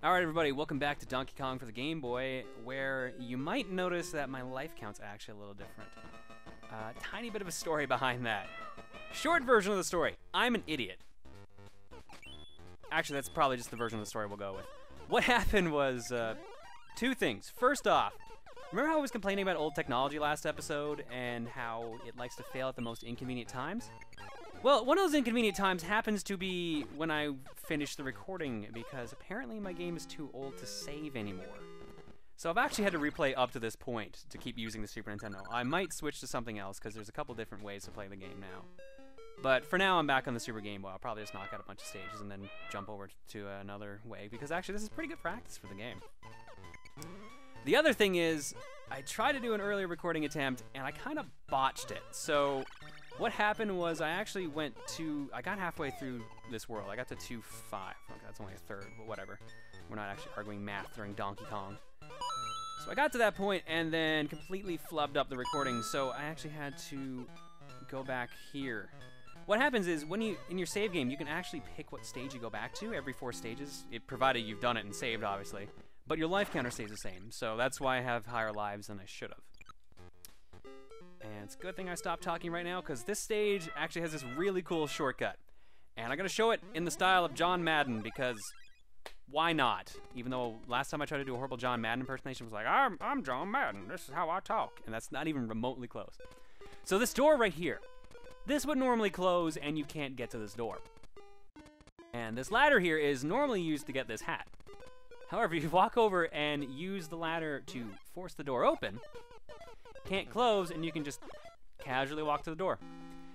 Alright everybody, welcome back to Donkey Kong for the Game Boy, where you might notice that my life count's actually a little different. Tiny bit of a story behind that. Short version of the story, I'm an idiot. Actually, that's probably just the version of the story we'll go with. What happened was, two things. First off, remember how I was complaining about old technology last episode, and how it likes to fail at the most inconvenient times? Well, one of those inconvenient times happens to be when I finish the recording, because apparently my game is too old to save anymore. So I've actually had to replay up to this point to keep using the Super Nintendo. I might switch to something else, because there's a couple different ways to play the game now. But for now, I'm back on the Super Game Boy. I'll probably just knock out a bunch of stages and then jump over to another way, because actually this is pretty good practice for the game. The other thing is, I tried to do an earlier recording attempt, and I kind of botched it. So what happened was I actually I got halfway through this world. I got to 2-5. Okay, that's only a third, but whatever. We're not actually arguing math during Donkey Kong. So I got to that point and then completely flubbed up the recording, so I actually had to go back here. What happens is, when in your save game, you can actually pick what stage you go back to every 4 stages, provided you've done it and saved, obviously. But your life counter stays the same, so that's why I have higher lives than I should have. And it's a good thing I stopped talking right now, because this stage actually has this really cool shortcut. And I'm going to show it in the style of John Madden, because why not? Even though last time I tried to do a horrible John Madden impersonation, it was like, I'm John Madden, this is how I talk. And that's not even remotely close. So this door right here, this would normally close, and you can't get to this door. And this ladder here is normally used to get this hat. However, if you walk over and use the ladder to force the door open, can't close, and you can just casually walk to the door.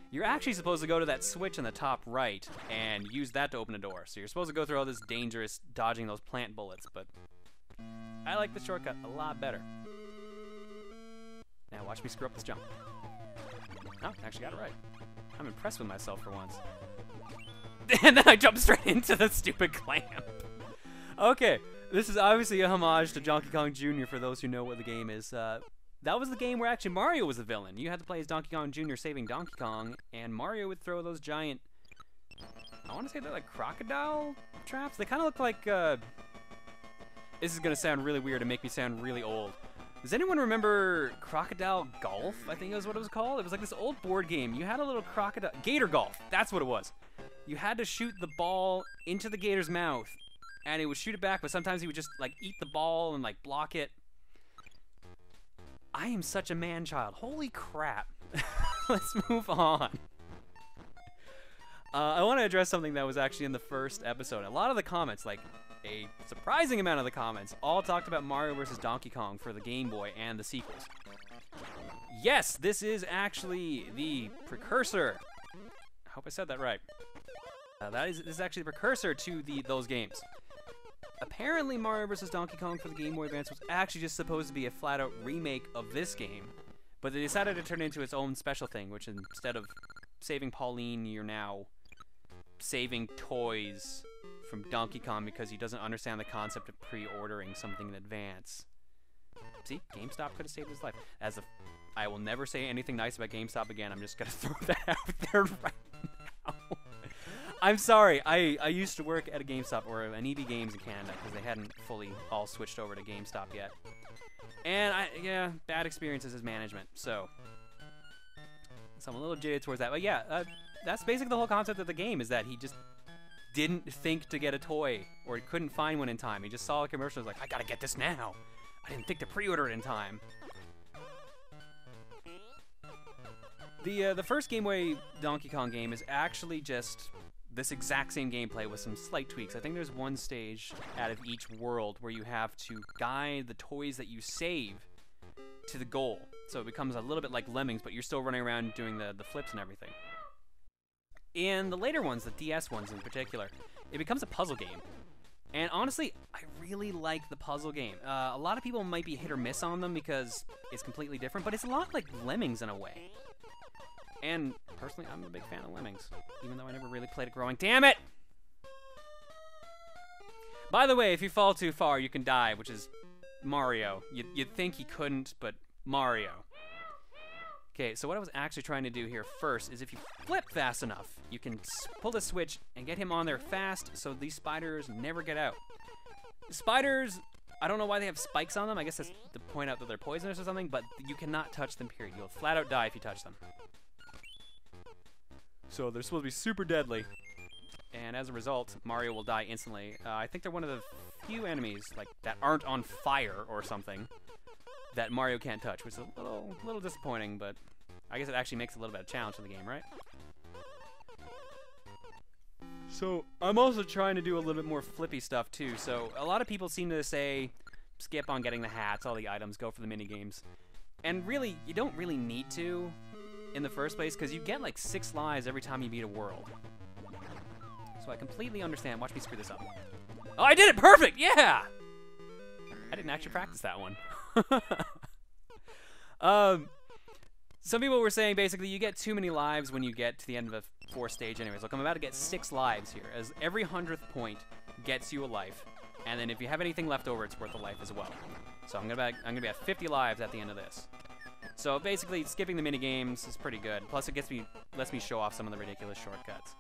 You're actually supposed to go to that switch on the top right and use that to open a door. So you're supposed to go through all this dangerous dodging those plant bullets, but I like the shortcut a lot better. Now watch me screw up this jump. Oh, actually got it right. I'm impressed with myself for once. And then I jump straight into the stupid clamp. Okay, this is obviously a homage to Donkey Kong Jr. for those who know what the game is. That was the game where actually Mario was the villain. You had to play as Donkey Kong Jr. saving Donkey Kong, and Mario would throw those giant, I want to say they're like crocodile traps? They kind of look like, this is going to sound really weird and make me sound really old. Does anyone remember Crocodile Golf? I think that's what it was called. It was like this old board game. You had a little crocodile, Gator Golf, that's what it was. You had to shoot the ball into the gator's mouth, and it would shoot it back, but sometimes he would just like eat the ball and like block it. I am such a man-child. Holy crap. Let's move on. I want to address something that was actually in the first episode. A lot of the comments, like a surprising amount of the comments, all talked about Mario vs. Donkey Kong for the Game Boy and the sequels. Yes, this is actually the precursor. I hope I said that right. This is actually the precursor to those games. Apparently, Mario vs. Donkey Kong for the Game Boy Advance was actually just supposed to be a flat-out remake of this game, but they decided to turn it into its own special thing, which instead of saving Pauline, you're now saving toys from Donkey Kong because he doesn't understand the concept of pre-ordering something in advance. See, GameStop could have saved his life. I will never say anything nice about GameStop again. I'm just gonna throw that out there right now. I'm sorry, I used to work at a GameStop, or an EB Games in Canada, because they hadn't fully all switched over to GameStop yet. And, yeah, bad experiences as management, so I'm a little jaded towards that. But yeah, that's basically the whole concept of the game, is that he just didn't think to get a toy, or couldn't find one in time. He just saw a commercial and was like, I gotta get this now. I didn't think to pre-order it in time. The first Game Boy Donkey Kong game is actually just this exact same gameplay with some slight tweaks. I think there's one stage out of each world where you have to guide the toys that you save to the goal. So it becomes a little bit like Lemmings, but you're still running around doing the flips and everything. In the later ones, the DS ones in particular, it becomes a puzzle game. And honestly, I really like the puzzle game. A lot of people might be hit or miss on them because it's completely different, but it's a lot like Lemmings in a way. And personally, I'm a big fan of Lemmings, even though I never really played it growing. Damn it! By the way, if you fall too far, you can die, which is Mario. You'd think he couldn't, but Mario. Okay, so what I was actually trying to do here first is if you flip fast enough, you can pull the switch and get him on there fast so these spiders never get out. Spiders, I don't know why they have spikes on them. I guess that's to point out that they're poisonous or something, but you cannot touch them, period. You'll flat out die if you touch them. So they're supposed to be super deadly. And as a result, Mario will die instantly. I think they're one of the few enemies like that aren't on fire or something that Mario can't touch, which is a little disappointing, but I guess it actually makes a little bit of a challenge in the game, right? So I'm also trying to do a little bit more flippy stuff too. So a lot of people seem to say skip on getting the hats, all the items, go for the mini games, and really you don't really need to in the first place because you get like 6 lives every time you beat a world. So I completely understand. Watch me screw this up. Oh, I did it perfect! Yeah! I didn't actually practice that one. Some people were saying basically you get too many lives when you get to the end of a 4th stage anyways. Look, I'm about to get 6 lives here, as every 100th point gets you a life, and then if you have anything left over, it's worth a life as well. So I'm gonna be at 50 lives at the end of this. So basically, skipping the mini games is pretty good. Plus, it lets me show off some of the ridiculous shortcuts.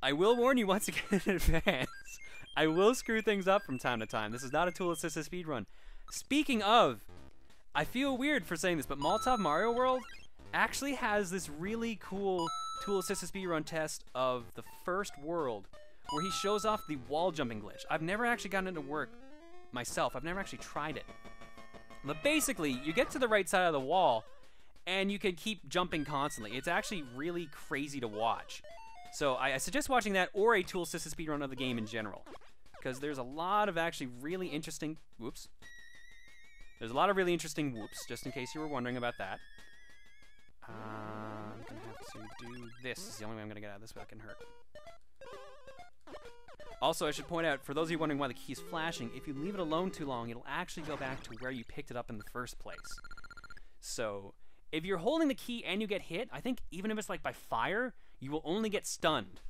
I will warn you once again in advance. I will screw things up from time to time. This is not a tool-assisted speedrun. Speaking of, I feel weird for saying this, but Molotov Mario World actually has this really cool tool-assisted speedrun test of the first world where he shows off the wall jumping glitch. I've never actually gotten it to work myself. I've never actually tried it. But basically, you get to the right side of the wall, and you can keep jumping constantly. It's actually really crazy to watch. So I suggest watching that or a tool-assisted speedrun of the game in general, because there's a lot of actually really interesting... Whoops. There's a lot of really interesting whoops, just in case you were wondering about that. I'm going to have to do this. This is the only way I'm going to get out of this without getting hurt. Also, I should point out, for those of you wondering why the key is flashing, if you leave it alone too long, it'll actually go back to where you picked it up in the first place. So, if you're holding the key and you get hit, I think even if it's like by fire, you will only get stunned.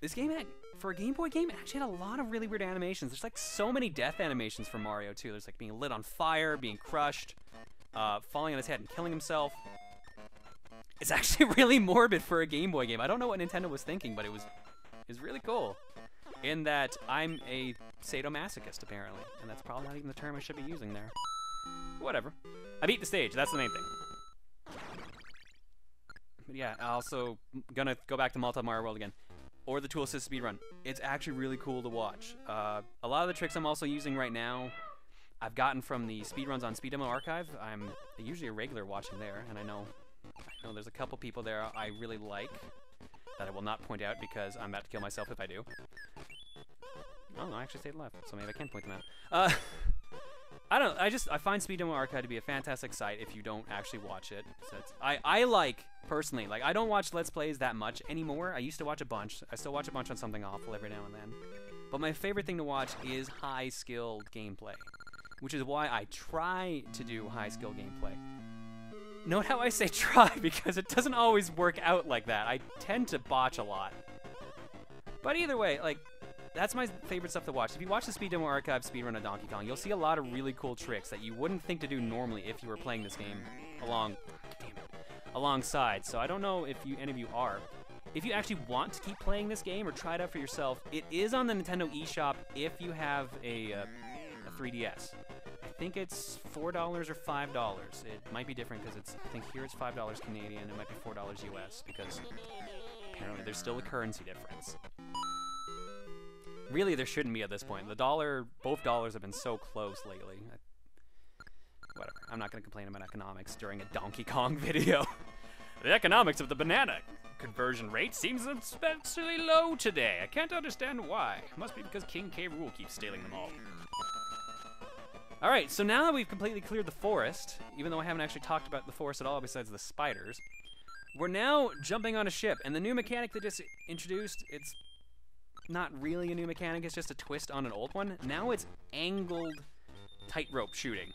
This game, for a Game Boy game, actually had a lot of really weird animations. There's like so many death animations for Mario too. There's like being lit on fire, being crushed, falling on his head and killing himself. It's actually really morbid for a Game Boy game. I don't know what Nintendo was thinking, but it was really cool. In that I'm a sadomasochist apparently, and that's probably not even the term I should be using there. Whatever. I beat the stage. That's the main thing. But yeah, also gonna go back to Molotov Mario World again. Or the tool assist speedrun. It's actually really cool to watch. A lot of the tricks I'm also using right now, I've gotten from the speedruns on Speed Demo Archive. I'm usually a regular watching there, and I know there's a couple people there I really like that I will not point out because I'm about to kill myself if I do. Oh no, I actually stayed left, so maybe I can point them out. I don't know, I find Speed Demo Archive to be a fantastic site if you don't actually watch it. So I like, personally, like I don't watch Let's Plays that much anymore. I used to watch a bunch. I still watch a bunch on Something Awful every now and then. But my favorite thing to watch is high-skilled gameplay, which is why I try to do high-skill gameplay. Note how I say try, because it doesn't always work out like that. I tend to botch a lot. But either way, like, that's my favorite stuff to watch. If you watch the Speed Demo Archive speedrun of Donkey Kong, you'll see a lot of really cool tricks that you wouldn't think to do normally if you were playing this game alongside. So I don't know if any of you are. If you actually want to keep playing this game or try it out for yourself, it is on the Nintendo eShop if you have a 3DS. I think it's $4 or $5. It might be different because I think here it's $5 Canadian. It might be $4 US because apparently there's still a currency difference. Really, there shouldn't be at this point. Both dollars have been so close lately. Whatever. I'm not going to complain about economics during a Donkey Kong video. The economics of the banana conversion rate seems especially low today. I can't understand why. Must be because King K. Rool keeps stealing them all. Alright, so now that we've completely cleared the forest, even though I haven't actually talked about the forest at all besides the spiders, we're now jumping on a ship, and the new mechanic they just introduced, it's not really a new mechanic, it's just a twist on an old one. Now it's angled tightrope shooting,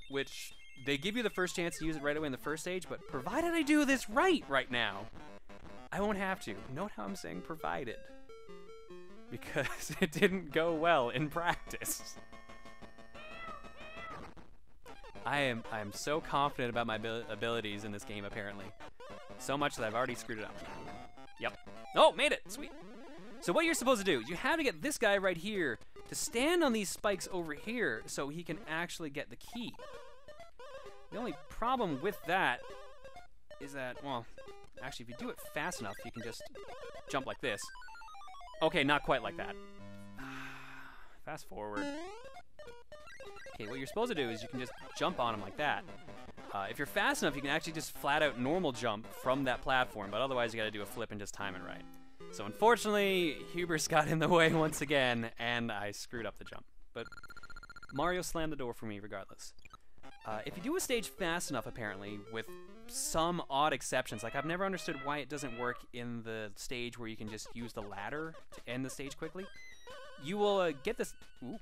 which they give you the first chance to use it right away in the first stage, but provided I do this right now, I won't have to. Note how I'm saying provided, because it didn't go well in practice. I am so confident about my abilities in this game, apparently. So much that I've already screwed it up. Yep. Oh, made it! Sweet. So what you're supposed to do, you have to get this guy right here to stand on these spikes over here so he can actually get the key. The only problem with that is that, well, actually, if you do it fast enough, you can just jump like this. Okay, not quite like that. Fast forward. Okay, what you're supposed to do is you can just jump on him like that. If you're fast enough, you can actually just flat out normal jump from that platform, but otherwise you gotta do a flip and just time it right. So unfortunately, Hubris got in the way once again, and I screwed up the jump. But Mario slammed the door for me regardless. If you do a stage fast enough, apparently, with some odd exceptions, like I've never understood why it doesn't work in the stage where you can just use the ladder to end the stage quickly, you will get this... Ooh,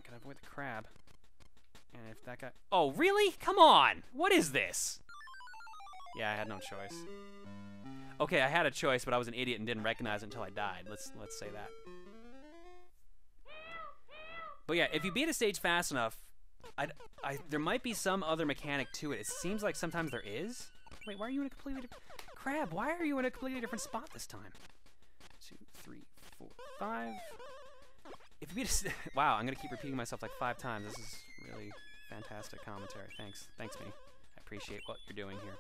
gotta avoid the crab. And if that guy... Oh, really? Come on! What is this? Yeah, I had no choice. Okay, I had a choice, but I was an idiot and didn't recognize it until I died. Let's say that. But yeah, if you beat a stage fast enough, there might be some other mechanic to it. It seems like sometimes there is. Wait, why are you in a completely different... Crab, why are you in a completely different spot this time? 2, 3, 4, 5... If you beat a... Wow, I'm going to keep repeating myself like 5 times. This is really fantastic commentary. Thanks, me. I appreciate what you're doing here.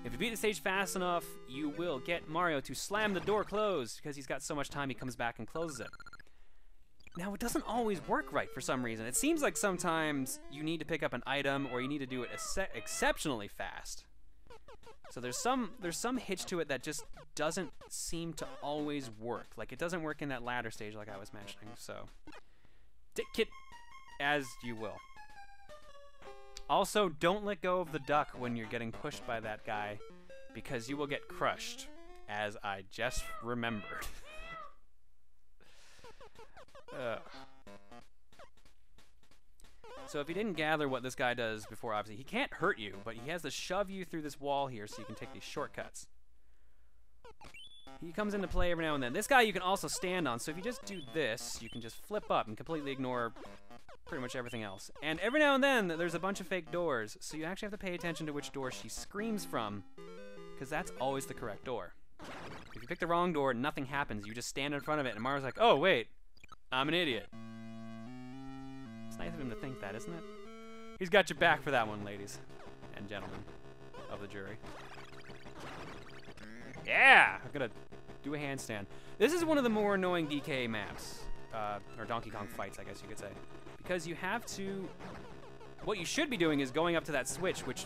If you beat the stage fast enough, you will get Mario to slam the door closed, because he's got so much time he comes back and closes it. Now, it doesn't always work right for some reason. It seems like sometimes you need to pick up an item, or you need to do it exceptionally fast. So there's some hitch to it that just doesn't seem to always work. Like, it doesn't work in that ladder stage like I was mentioning, so... Take it as you will. Also, don't let go of the duck when you're getting pushed by that guy, because you will get crushed, as I just remembered. So if you didn't gather what this guy does before, obviously, he can't hurt you, but he has to shove you through this wall here so you can take these shortcuts. He comes into play every now and then. This guy you can also stand on, so if you just do this, you can just flip up and completely ignore pretty much everything else. And every now and then, there's a bunch of fake doors, so you actually have to pay attention to which door she screams from, because that's always the correct door. If you pick the wrong door, nothing happens. You just stand in front of it, and Mario's like, oh, wait, I'm an idiot. It's nice of him to think that, isn't it? He's got your back for that one, ladies and gentlemen of the jury. Yeah! I'm gonna do a handstand. This is one of the more annoying DK maps, or Donkey Kong fights, I guess you could say. Because you have to... What you should be doing is going up to that switch, which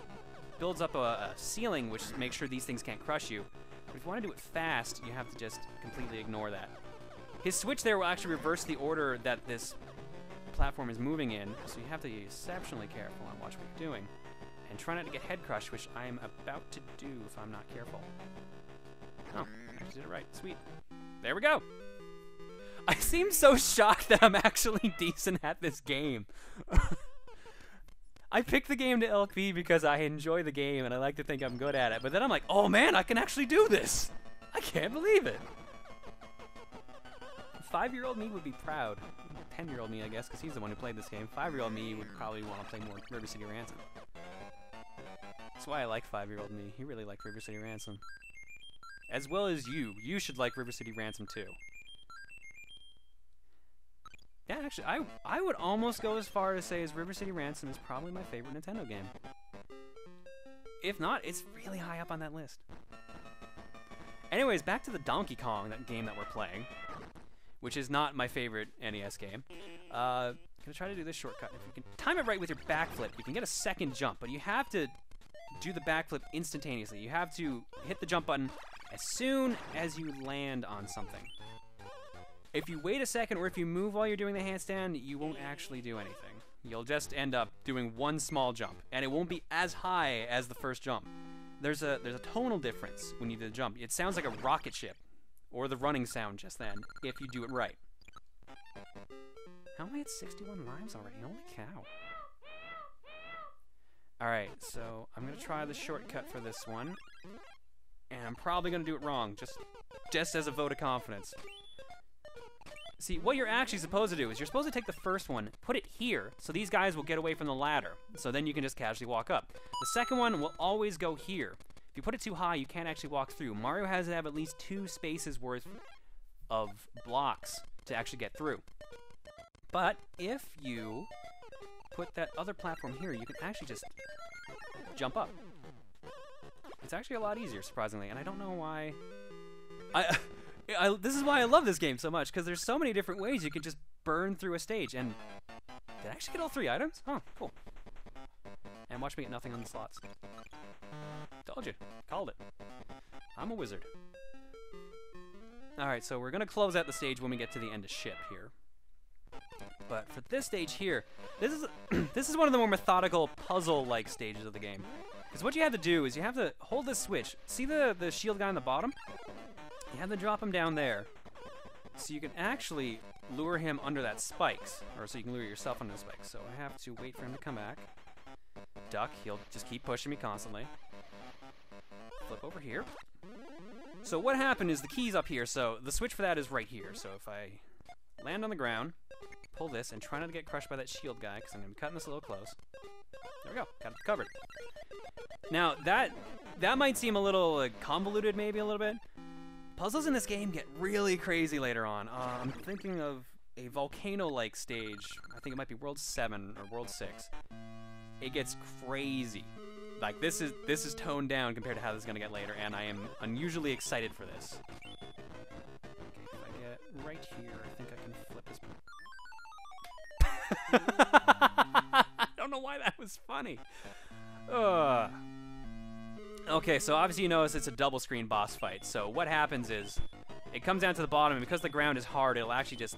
builds up a ceiling, which makes sure these things can't crush you. But if you want to do it fast, you have to just completely ignore that. His switch there will actually reverse the order that this platform is moving in, so you have to be exceptionally careful and watch what you're doing. And try not to get head crushed, which I'm about to do if I'm not careful. Oh, I just did it right. Sweet. There we go. I seem so shocked that I'm actually decent at this game. I picked the game to LP because I enjoy the game and I like to think I'm good at it, but then I'm like, oh man, I can actually do this. I can't believe it. 5-year-old me would be proud. 10-year-old me, I guess, because he's the one who played this game. 5-year-old me would probably want to play more River City Ransom. That's why I like 5-year-old me. He really liked River City Ransom. As well as you. You should like River City Ransom too. Yeah, actually, I would almost go as far as say as River City Ransom is probably my favorite Nintendo game. If not, it's really high up on that list. Anyways, back to the Donkey Kong, that game that we're playing, which is not my favorite NES game. Gonna try to do this shortcut. If you can time it right with your backflip, you can get a second jump, but you have to do the backflip instantaneously. You have to hit the jump button as soon as you land on something. If you wait a second, or if you move while you're doing the handstand, you won't actually do anything. You'll just end up doing one small jump, and it won't be as high as the first jump. There's a tonal difference when you do the jump. It sounds like a rocket ship, or the running sound just then, if you do it right. How am I at 61 lives already? Holy cow. Alright, so I'm going to try the shortcut for this one, and I'm probably going to do it wrong, just as a vote of confidence. See, what you're actually supposed to do is you're supposed to take the first one, put it here, so these guys will get away from the ladder. So then you can just casually walk up. The second one will always go here. If you put it too high, you can't actually walk through. Mario has to have at least 2 spaces worth of blocks to actually get through. But if you put that other platform here, you can actually just jump up. It's actually a lot easier, surprisingly, and I don't know why. This is why I love this game so much, because there's so many different ways you can just burn through a stage. And did I actually get all 3 items? Huh, cool. And watch me get nothing on the slots. Told you. Called it. I'm a wizard. Alright, so we're going to close out the stage when we get to the end of ship here. But for this stage here, this is this is one of the more methodical puzzle-like stages of the game. Because what you have to do is you have to hold this switch. See the shield guy on the bottom? You have to drop him down there. So you can actually lure him under that spikes. Or so you can lure yourself under the spikes. So I have to wait for him to come back. Duck, he'll just keep pushing me constantly. Flip over here. So what happened is the key's up here. So the switch for that is right here. So if I land on the ground, pull this, and try not to get crushed by that shield guy, because I'm going to be cutting this a little close. There we go. Got it covered. Now, that might seem a little convoluted, maybe a little bit. Puzzles in this game get really crazy later on. I'm thinking of a volcano-like stage. I think it might be World 7 or World 6. It gets crazy. Like, this is toned down compared to how this is going to get later, and I am unusually excited for this. Okay, if I get right here, I think I can flip this. I don't know why that was funny. Okay, so obviously you notice it's a double screen boss fight. So what happens is it comes down to the bottom, and because the ground is hard, it'll actually just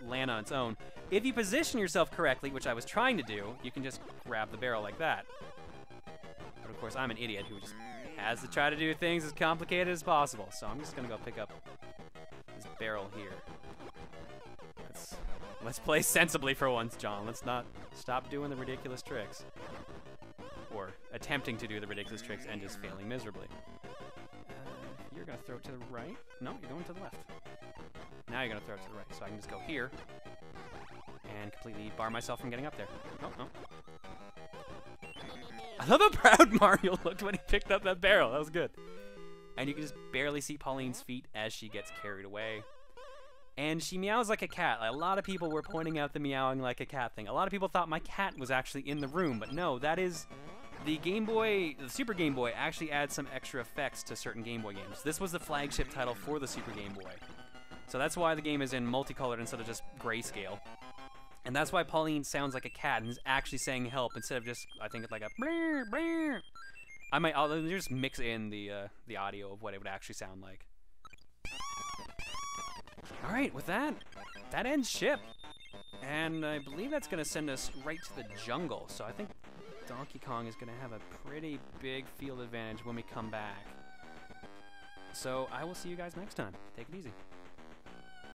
land on its own. If you position yourself correctly, which I was trying to do, you can just grab the barrel like that. But of course, I'm an idiot who just has to try to do things as complicated as possible. So I'm just gonna go pick up this barrel here. Let's play sensibly for once, John. Let's not stop doing the ridiculous tricks. Or attempting to do the ridiculous tricks and just failing miserably. You're going to throw it to the right. No, you're going to the left. Now you're going to throw it to the right. So I can just go here and completely bar myself from getting up there. No, no. I love how proud Mario looked when he picked up that barrel. That was good. And you can just barely see Pauline's feet as she gets carried away. And she meows like a cat. A lot of people were pointing out the meowing like a cat thing. A lot of people thought my cat was actually in the room, but no, that is the Game Boy, the Super Game Boy actually adds some extra effects to certain Game Boy games. This was the flagship title for the Super Game Boy. So that's why the game is in multicolored instead of just grayscale. And that's why Pauline sounds like a cat and is actually saying help instead of just, I think it's like a brr, brr. I'll just mix in the audio of what it would actually sound like. Alright, with that ends ship. And I believe that's going to send us right to the jungle. So I think Donkey Kong is going to have a pretty big field advantage when we come back. So I will see you guys next time. Take it easy.